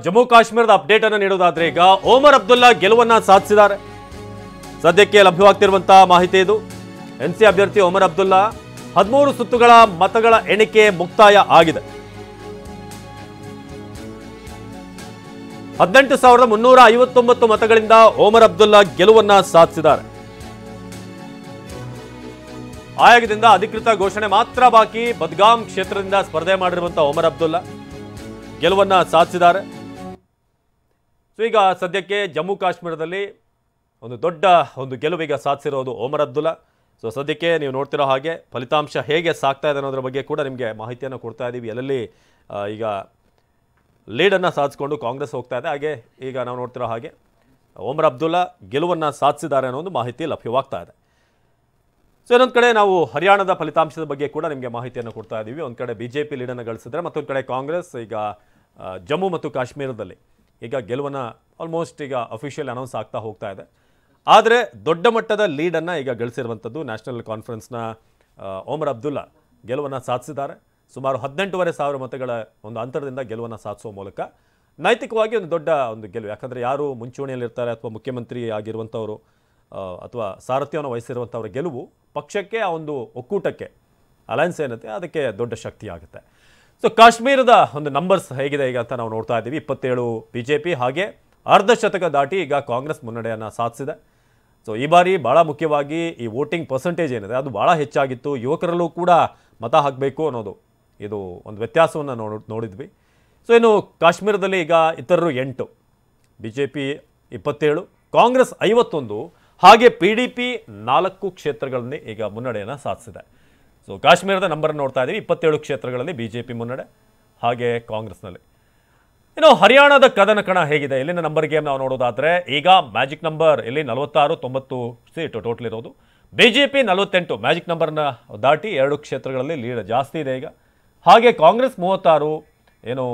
ಜಮ್ಮು ಕಾಶ್ಮೀರದ ಅಪ್ಡೇಟ್ ಅನ್ನು ನೀಡೋದಾದ್ರೆ ಈಗ ಒಮರ್ ಅಬ್ದುಲ್ಲಾ ಗೆಲುವನ್ನ ಸಾಧಿಸಿದ್ದಾರೆ. ಸದ್ಯಕ್ಕೆ ಲಭ್ಯವಾಗ್ತಿರುವಂತಹ ಮಾಹಿತಿ ಇದು. ಎನ್ಸಿ ಅಭ್ಯರ್ಥಿ ಒಮರ್ ಅಬ್ದುಲ್ಲಾ 13 ಸುತ್ತುಗಳ ಮತಗಳ ಎಣಿಕೆ ಮುಕ್ತಾಯ ಆಗಿದೆ. 18,359 ಮತಗಳಿಂದ ಒಮರ್ ಅಬ್ದುಲ್ಲಾ ಗೆಲುವನ್ನ ಸಾಧಿಸಿದ್ದಾರೆ. ಆಯೋಗದಿಂದ ಅಧಿಕೃತ ಘೋಷಣೆ ಮಾತ್ರ ಬಾಕಿ. ಬದ್ಗಾಮ್ ಕ್ಷೇತ್ರದಿಂದ ಸ್ಪರ್ಧೆ ಮಾಡಿರುವಂತಹ ಒಮರ್ ಅಬ್ದುಲ್ಲಾ ಗೆಲುವನ್ನ ಸಾಧಿಸಿದ್ದಾರೆ. ಸೊ ಈಗ ಸದ್ಯಕ್ಕೆ ಜಮ್ಮು ಕಾಶ್ಮೀರದಲ್ಲಿ ದೊಡ್ಡ ಗೆಲುವಿಗೆ ಸಾಧಿಸಿರೋದು ಒಮರ್ ಅಬ್ದುಲ್ಲಾ. ಸೊ ಸದ್ಯಕ್ಕೆ ನೀವು ನೋಡ್ತಿರೋ ಹಾಗೆ ಫಲಿತಾಂಶ ಹೇಗೆ ಸಾಗ್ತಾ ಇದೆ ಅನ್ನೋದ್ರ ಬಗ್ಗೆ ಕೂಡ ನಿಮಗೆ ಮಾಹಿತಿಯನ್ನು ಕೊಡ್ತಾ ಇದ್ದೀವಿ. ಎಲ್ಲೆಲ್ಲಿ ಈಗ ಲೀಡನ್ನು ಸಾಧಿಸಿಕೊಂಡು ಕಾಂಗ್ರೆಸ್ ಹೋಗ್ತಾ ಇದೆ, ಹಾಗೆ ಈಗ ನಾವು ನೋಡ್ತಿರೋ ಹಾಗೆ ಒಮರ್ ಅಬ್ದುಲ್ಲಾ ಗೆಲುವನ್ನು ಸಾಧಿಸಿದ್ದಾರೆ ಅನ್ನೋ ಒಂದು ಮಾಹಿತಿ ಲಭ್ಯವಾಗ್ತಾ ಇದೆ. ಸೊ ಇನ್ನೊಂದು ಕಡೆ ನಾವು ಹರಿಯಾಣದ ಫಲಿತಾಂಶದ ಬಗ್ಗೆ ಕೂಡ ನಿಮಗೆ ಮಾಹಿತಿಯನ್ನು ಕೊಡ್ತಾ ಇದ್ದೀವಿ. ಒಂದು ಕಡೆ BJP ಲೀಡನ್ನು ಗಳಿಸಿದ್ರೆ, ಮತ್ತೊಂದು ಕಡೆ ಕಾಂಗ್ರೆಸ್ ಈಗ ಜಮ್ಮು ಮತ್ತು ಕಾಶ್ಮೀರದಲ್ಲಿ ಈಗ ಗೆಲುವನ್ನು ಆಲ್ಮೋಸ್ಟ್ ಈಗ ಅಫಿಷಿಯಲ್ ಅನೌನ್ಸ್ ಆಗ್ತಾ ಹೋಗ್ತಾ ಇದೆ. ಆದರೆ ದೊಡ್ಡ ಮಟ್ಟದ ಲೀಡನ್ನು ಈಗ ಗಳಿಸಿರುವಂಥದ್ದು ನ್ಯಾಷನಲ್ ಕಾನ್ಫರೆನ್ಸ್ನ ಒಮರ್ ಅಬ್ದುಲ್ಲಾ ಗೆಲುವನ್ನು ಸಾಧಿಸಿದ್ದಾರೆ. ಸುಮಾರು 18,500 ಮತಗಳ ಅಂತರದಿಂದ ಗೆಲುವನ್ನು ಸಾಧಿಸುವ ಮೂಲಕ ನೈತಿಕವಾಗಿ ದೊಡ್ಡ ಗೆಲುವು. ಯಾಕಂದರೆ ಯಾರು ಮುಂಚೂಣಿಯಲ್ಲಿರ್ತಾರೆ ಅಥವಾ ಮುಖ್ಯಮಂತ್ರಿ ಆಗಿರುವಂಥವರು ಅಥವಾ ಸಾರಥ್ಯವನ್ನು ವಹಿಸಿರುವಂಥವ್ರ ಗೆಲುವು ಪಕ್ಷಕ್ಕೆ ಆ ಒಕ್ಕೂಟಕ್ಕೆ ಅಲಯನ್ಸ್ ಏನತ್ತೆ ಅದಕ್ಕೆ ದೊಡ್ಡ ಶಕ್ತಿ ಆಗುತ್ತೆ. ಸೊ ಕಾಶ್ಮೀರದ ನಂಬರ್ಸ್ ಹೇಗಿದೆ ಈಗ ಅಂತ ನಾವು ನೋಡ್ತಾ ಇದ್ದೀವಿ. 27 BJP, ಹಾಗೆ ಅರ್ಧಶತಕ ದಾಟಿ ಈಗ ಕಾಂಗ್ರೆಸ್ ಮುನ್ನಡೆಯನ್ನು ಸಾಧಿಸಿದೆ. ಸೊ ಈ ಬಾರಿ ಭಾಳ ಮುಖ್ಯವಾಗಿ ಈ ವೋಟಿಂಗ್ ಪರ್ಸೆಂಟೇಜ್ ಏನಿದೆ ಅದು ಭಾಳ ಹೆಚ್ಚಾಗಿತ್ತು. ಯುವಕರಲ್ಲೂ ಕೂಡ ಮತ ಹಾಕಬೇಕು ಅನ್ನೋದು ಇದು ವ್ಯತ್ಯಾಸವನ್ನು ನೋಡಿದ್ವಿ. ಸೊ ಇನ್ನು ಕಾಶ್ಮೀರದಲ್ಲಿ ಈಗ ಇತರರು 8, BJP 27, ಕಾಂಗ್ರೆಸ್ 51, ಹಾಗೆ PDP 4 ಕ್ಷೇತ್ರಗಳಲ್ಲಿ ಈಗ ಮುನ್ನಡೆಯನ್ನು ಸಾಧಿಸಿದೆ. ಸೊ ಕಾಶ್ಮೀರದ ನಂಬರನ್ನು ನೋಡ್ತಾ ಇದ್ದೀವಿ. 27 ಕ್ಷೇತ್ರಗಳಲ್ಲಿ BJP ಮುನ್ನಡೆ, ಹಾಗೆ ಕಾಂಗ್ರೆಸ್ನಲ್ಲಿ. ಇನ್ನು ಹರಿಯಾಣದ ಕದನ ಕಣ ಹೇಗಿದೆ, ಇಲ್ಲಿನ ನಂಬರ್ ಗೇಮ್ ನಾವು ನೋಡೋದಾದರೆ ಈಗ ಮ್ಯಾಜಿಕ್ ನಂಬರ್ ಇಲ್ಲಿ 46, 90 ಸೀಟು ಟೋಟಲ್ ಇರೋದು. BJP 48 ಮ್ಯಾಜಿಕ್ ನಂಬರ್ನ ದಾಟಿ 2 ಕ್ಷೇತ್ರಗಳಲ್ಲಿ ಲೀಡ್ ಜಾಸ್ತಿ ಇದೆ ಈಗ. ಹಾಗೆ ಕಾಂಗ್ರೆಸ್ 36, ಏನು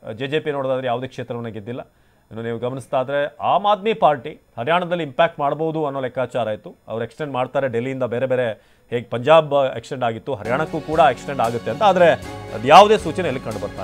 JJP ನೋಡೋದಾದರೆ ಯಾವುದೇ ಕ್ಷೇತ್ರವನ್ನು ಗೆದ್ದಿಲ್ಲ. ಇನ್ನು ನೀವು ಗಮನಿಸ್ತಾ ಇದ್ರೆ ಆಮ್ ಆದ್ಮಿ ಪಾರ್ಟಿ ಹರಿಯಾಣದಲ್ಲಿ ಇಂಪ್ಯಾಕ್ಟ್ ಮಾಡ್ಬೋದು ಅನ್ನೋ ಲೆಕ್ಕಾಚಾರ ಆಯಿತು. ಅವ್ರು ಎಕ್ಸ್ಟೆಂಡ್ ಮಾಡ್ತಾರೆ ಡೆಲ್ಲಿಯಿಂದ ಬೇರೆ ಹೇಗೆ ಪಂಜಾಬ್ ಎಕ್ಸ್ಟೆಂಡ್ ಆಗಿತ್ತು, ಹರಿಯಾಣಕ್ಕೂ ಕೂಡ ಎಕ್ಸ್ಟೆಂಡ್ ಆಗುತ್ತೆ ಅಂತ. ಆದರೆ ಅದು ಯಾವುದೇ ಸೂಚನೆ ಇಲ್ಲಿ ಕಂಡು ಬರ್ತಾ